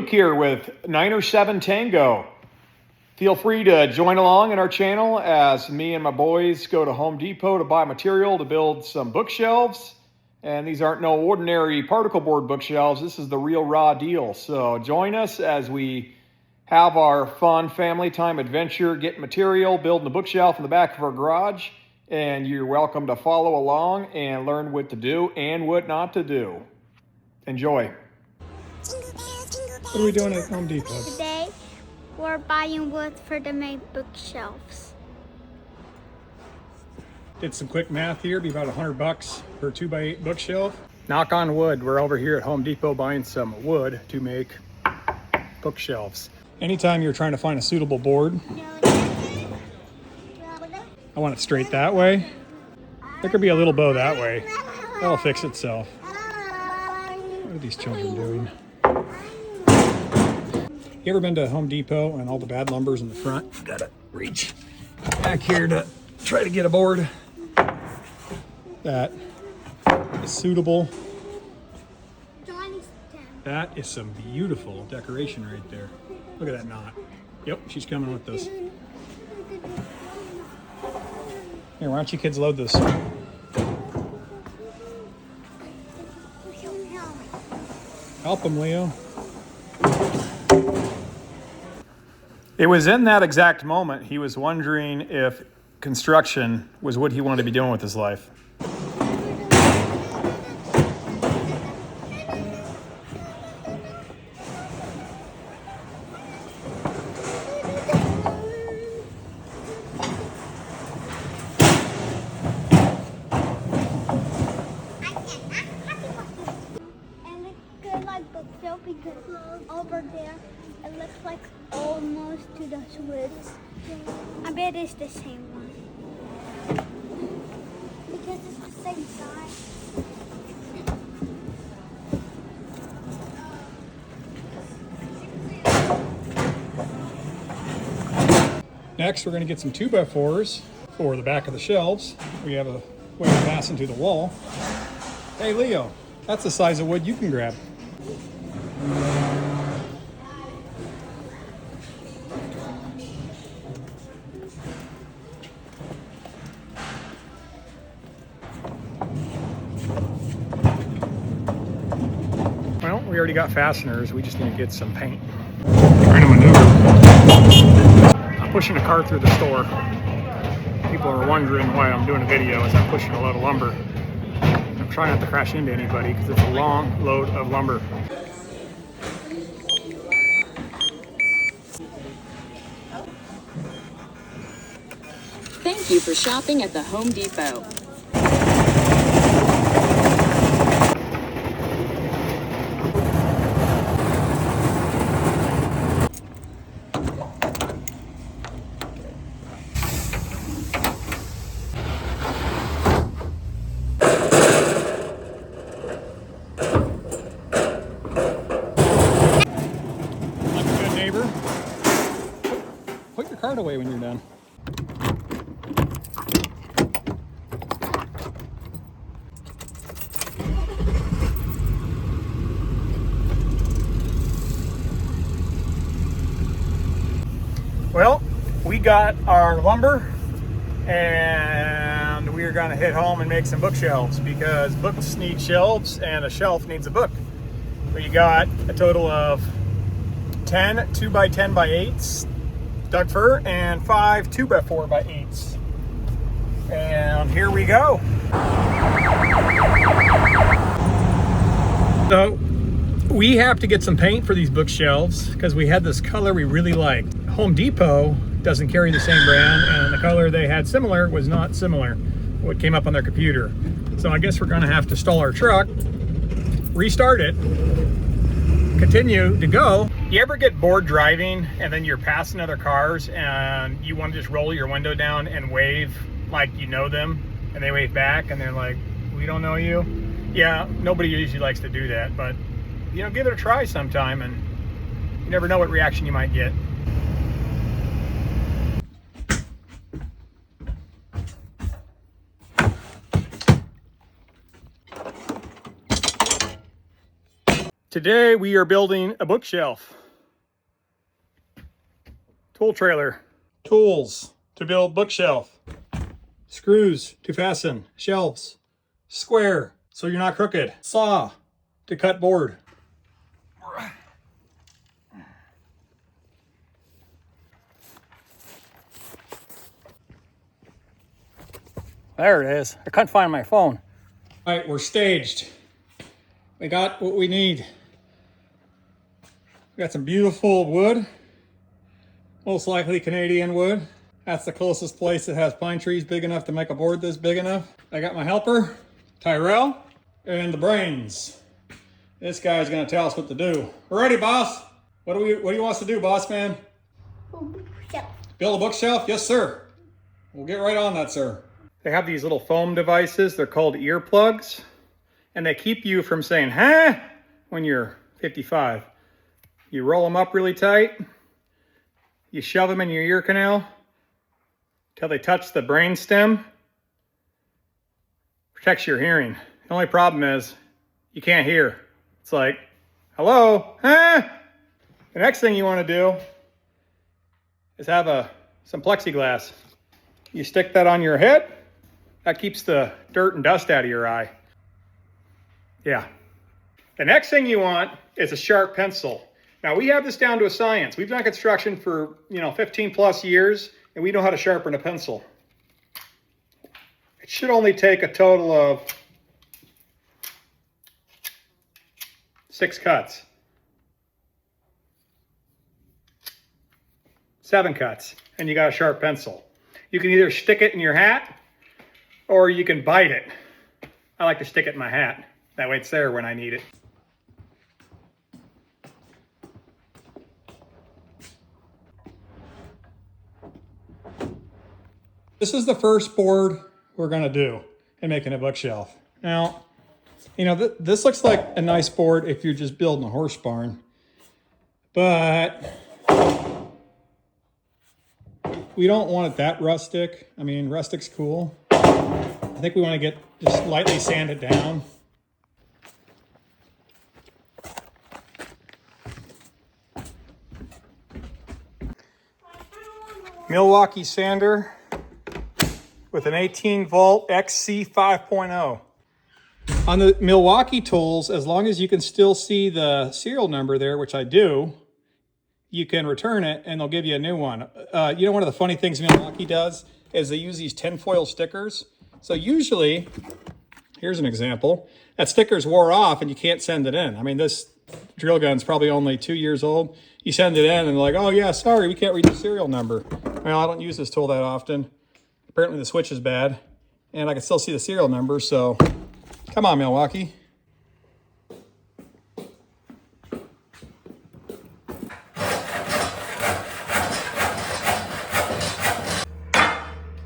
Luke here with 907 Tango. Feel free to join along in our channel as me and my boys go to Home Depot to buy material to build some bookshelves. And these aren't no ordinary particle board bookshelves. This is the real raw deal. So join us as we have our fun family time adventure, get material, building a bookshelf in the back of our garage. And you're welcome to follow along and learn what to do and what not to do. Enjoy. What are we doing at Home Depot? Today, we're buying wood for the main bookshelves. Did some quick math here, be about $100 per 2x8 bookshelf. Knock on wood, we're over here at Home Depot buying some wood to make bookshelves. Anytime you're trying to find a suitable board, I want it straight that way. There could be a little bow that way. That'll fix itself. What are these children doing? You ever been to Home Depot and all the bad lumber's in the front? You gotta reach back here to try to get a board that is suitable. That is some beautiful decoration right there. Look at that knot. Yep, she's coming with this. Here, why don't you kids load this? Help them, Leo. It was in that exact moment he was wondering if construction was what he wanted to be doing with his life. Because over there it looks like almost to the woods. I bet it's the same one because it's the same size. Next, we're going to get some 2x4s for the back of the shelves. We have a way to fasten to the wall. Hey Leo, that's the size of wood you can grab. Well, we already got fasteners. We just need to get some paint. Trying to maneuver. I'm pushing a car through the store. People are wondering why I'm doing a video as I'm pushing a load of lumber. I'm trying not to crash into anybody because it's a long load of lumber. Thank you for shopping at the Home Depot. Like a good neighbor, put your cart away when you're done. Well, we got our lumber and we are going to hit home and make some bookshelves because books need shelves and a shelf needs a book. We got a total of 10 2x10x8s Doug fir and 5 2x4x8s. And here we go. So we have to get some paint for these bookshelves because we had this color we really liked. Home Depot doesn't carry the same brand, and the color they had similar was not similar what came up on their computer. So I guess we're going to have to stall our truck, restart it, continue to go. You ever get bored driving and then you're passing other cars and you want to just roll your window down and wave like you know them, and they wave back and they're like, we don't know you? Yeah, nobody usually likes to do that, but you know, give it a try sometime and you never know what reaction you might get. Today we are building a bookshelf. Tool trailer. Tools to build bookshelf. Screws to fasten shelves. Square so you're not crooked. Saw to cut board. There it is. I couldn't find my phone. All right, we're staged. We got what we need. We got some beautiful wood, most likely Canadian wood. That's the closest place that has pine trees big enough to make a board this big enough. I got my helper, Tyrell, and the brains. This guy's gonna tell us what to do. We're ready, boss. What do you want us to do, boss man? Bookshelf. Build a bookshelf? Yes, sir. We'll get right on that, sir. They have these little foam devices. They're called earplugs. And they keep you from saying, huh, when you're 55. You roll them up really tight. You shove them in your ear canal till they touch the brain stem. Protects your hearing. The only problem is you can't hear. It's like, hello, huh? The next thing you want to do is have some plexiglass. You stick that on your head. That keeps the dirt and dust out of your eye. Yeah. The next thing you want is a sharp pencil. Now we have this down to a science. We've done construction for 15 plus years, and we know how to sharpen a pencil. It should only take a total of 6 cuts. 7 cuts, and you got a sharp pencil. You can either stick it in your hat, or you can bite it. I like to stick it in my hat. That way it's there when I need it. This is the first board we're gonna do in making a bookshelf. Now, this looks like a nice board if you're just building a horse barn, but we don't want it that rustic. I mean, rustic's cool. I think we want to just lightly sand it down. Milwaukee sander with an 18 volt XC 5.0. On the Milwaukee tools, as long as you can still see the serial number there, which I do, you can return it and they'll give you a new one. One of the funny things Milwaukee does is they use these tinfoil stickers. So usually, here's an example, that sticker's wore off and you can't send it in. I mean, this drill gun's probably only 2 years old. You send it in and they're like, oh yeah, sorry, we can't read the serial number. Well, I don't use this tool that often. Apparently the switch is bad and I can still see the serial number, so come on, Milwaukee.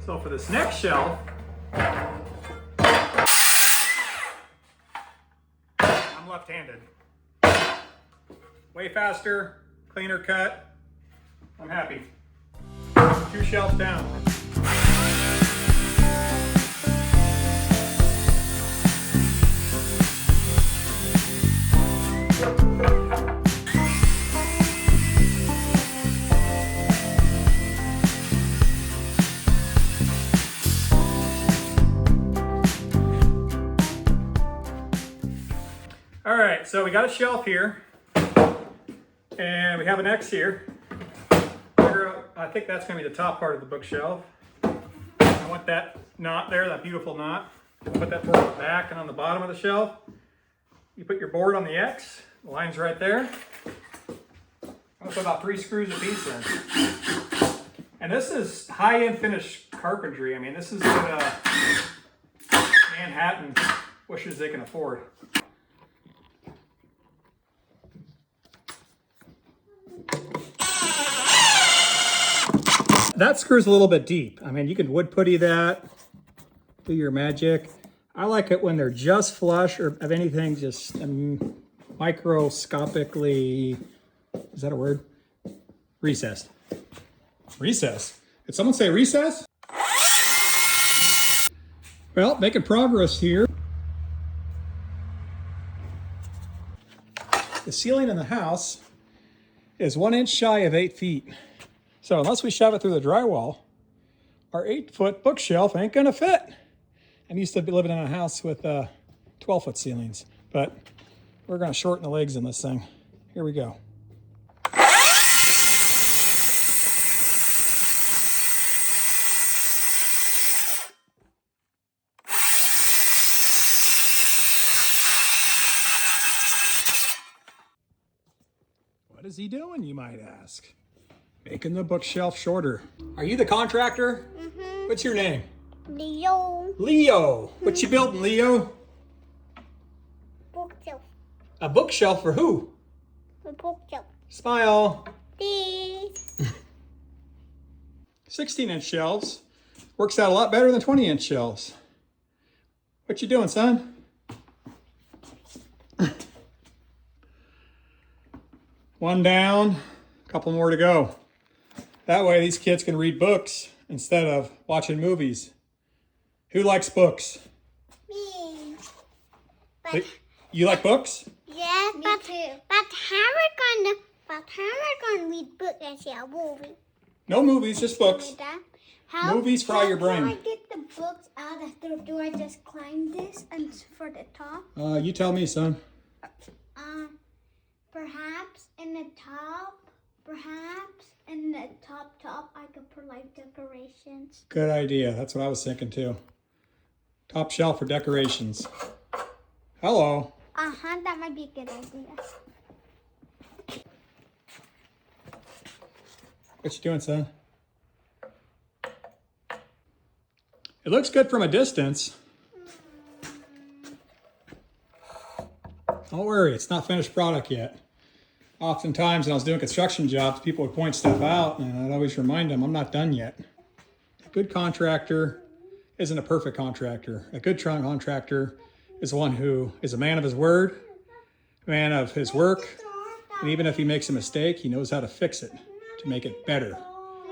So for this next shelf, I'm left-handed. Way faster, cleaner cut. I'm happy. 2 shelves down. All right, so we got a shelf here, and we have an X here. I think that's going to be the top part of the bookshelf. I want that knot there, that beautiful knot. Put that board on the back and on the bottom of the shelf. You put your board on the X, the line's right there. I'll put about 3 screws a piece in. And this is high-end finished carpentry. I mean, this is what Manhattan wishes they can afford. That screw's a little bit deep. I mean, you can wood putty that, do your magic. I like it when they're just flush, or if anything, just microscopically, is that a word? Recessed. Recess? Did someone say recess? Well, making progress here. The ceiling in the house is 1 inch shy of 8 feet. So unless we shove it through the drywall, our 8-foot bookshelf ain't gonna fit. I'm used to living in a house with 12-foot ceilings, but we're gonna shorten the legs in this thing. Here we go. What is he doing, you might ask? Making the bookshelf shorter. Are you the contractor? Mm-hmm. What's your name? Leo. Leo. What you building, Leo? Bookshelf. A bookshelf for who? A bookshelf. Smile. This. 16-inch shelves. Works out a lot better than 20-inch shelves. What you doing, son? One down, a couple more to go. That way these kids can read books instead of watching movies. Who likes books? Me. You like books? Yeah, me too. But how we gonna read book and see a movie? No movies, just books. Movies fry your brain. How can I get the books out of there? Do I just climb this and for the top? You tell me, son. Perhaps in the top, I could put like decorations. Good idea. That's what I was thinking too. Top shelf for decorations. Hello. That might be a good idea. What you doing, son? It looks good from a distance. Don't worry, it's not finished product yet. Oftentimes when I was doing construction jobs, people would point stuff out and I'd always remind them, I'm not done yet. A good contractor isn't a perfect contractor. A good contractor is one who is a man of his word, a man of his work, and even if he makes a mistake, he knows how to fix it to make it better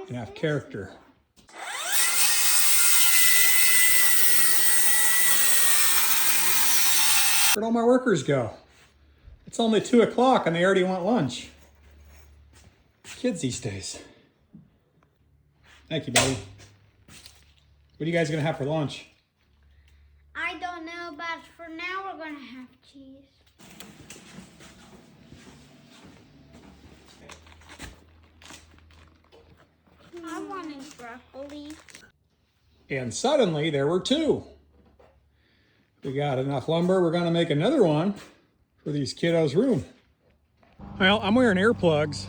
and have character. Where'd all my workers go? It's only 2 o'clock and they already want lunch. Kids these days. Thank you, buddy. What are you guys gonna have for lunch? I don't know, but for now we're gonna have cheese. I wanted broccoli. And suddenly there were 2. We got enough lumber. We're gonna make another one for these kiddos' room. Well, I'm wearing earplugs.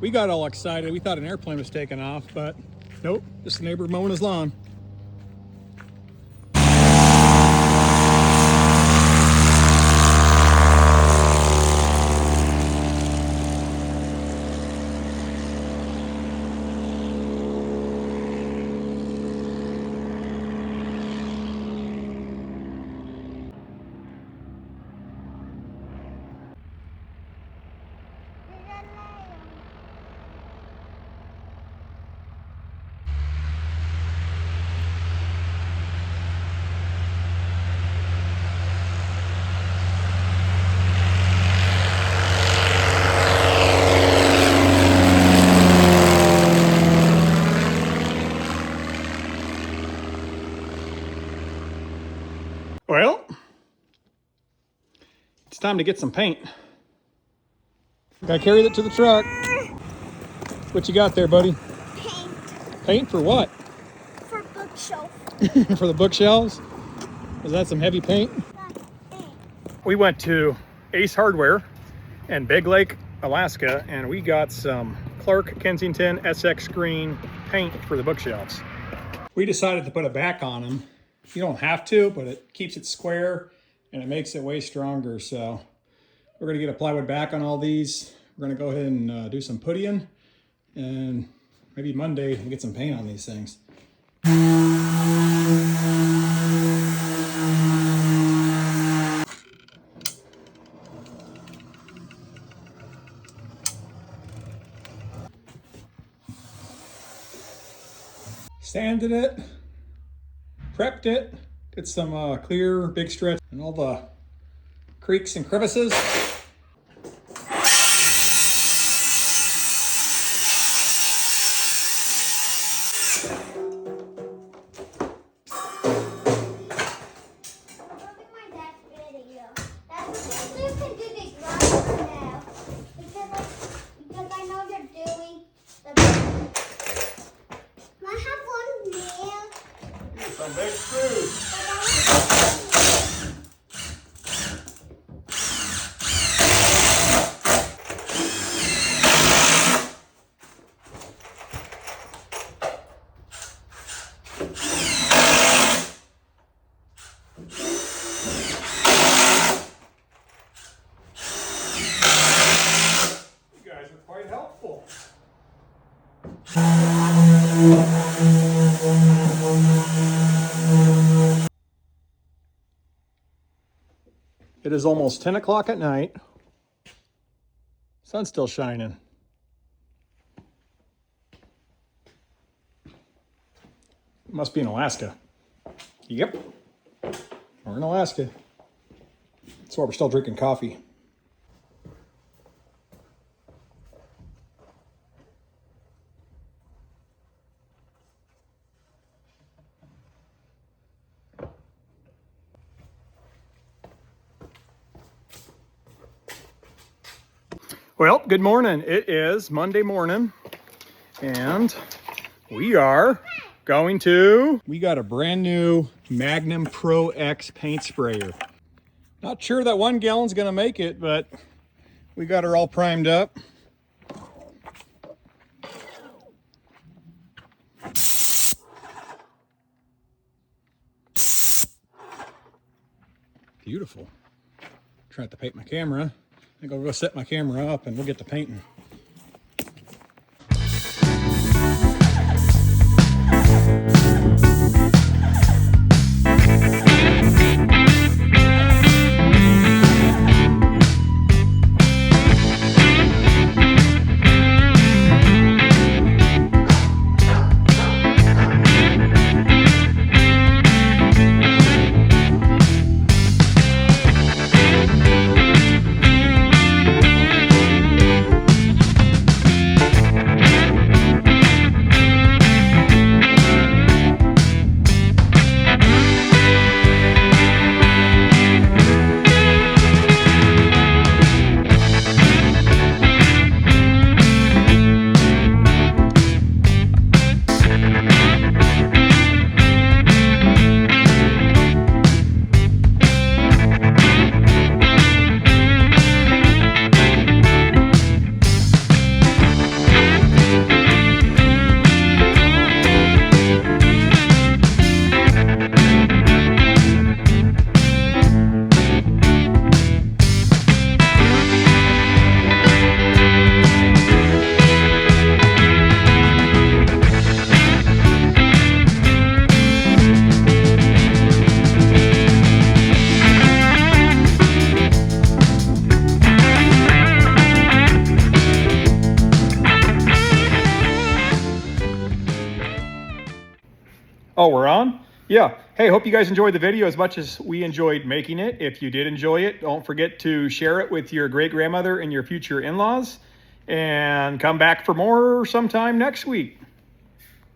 We got all excited. We thought an airplane was taking off, but nope, just a neighbor mowing his lawn. Well, it's time to get some paint. Gotta carry that to the truck. What you got there, buddy? Paint Paint for what? for bookshelf. For the bookshelves? Is that some heavy paint? We went to Ace Hardware in Big Lake, Alaska, and we got some Clark Kensington SX Green paint for the bookshelves. We decided to put a back on them. You don't have to, but it keeps it square and it makes it way stronger. So we're gonna get a plywood back on all these. We're gonna go ahead and do some puttying, and maybe Monday we'll get some paint on these things. Sanded it, prepped it, did some clear big stretch and all the creaks and crevices. helpful. It is almost 10 o'clock at night. Sun's still shining. Must be in Alaska. Yep. We're in Alaska. That's why we're still drinking coffee. Well, good morning. It is Monday morning, and we are going to... We got a brand new Magnum Pro X paint sprayer. Not sure that 1 gallon's gonna make it, but we got her all primed up. Beautiful. Trying to paint my camera. I think I'll go set my camera up and we'll get to painting. Oh, we're on? Yeah. Hey, hope you guys enjoyed the video as much as we enjoyed making it. If you did enjoy it, don't forget to share it with your great-grandmother and your future in-laws. And come back for more sometime next week.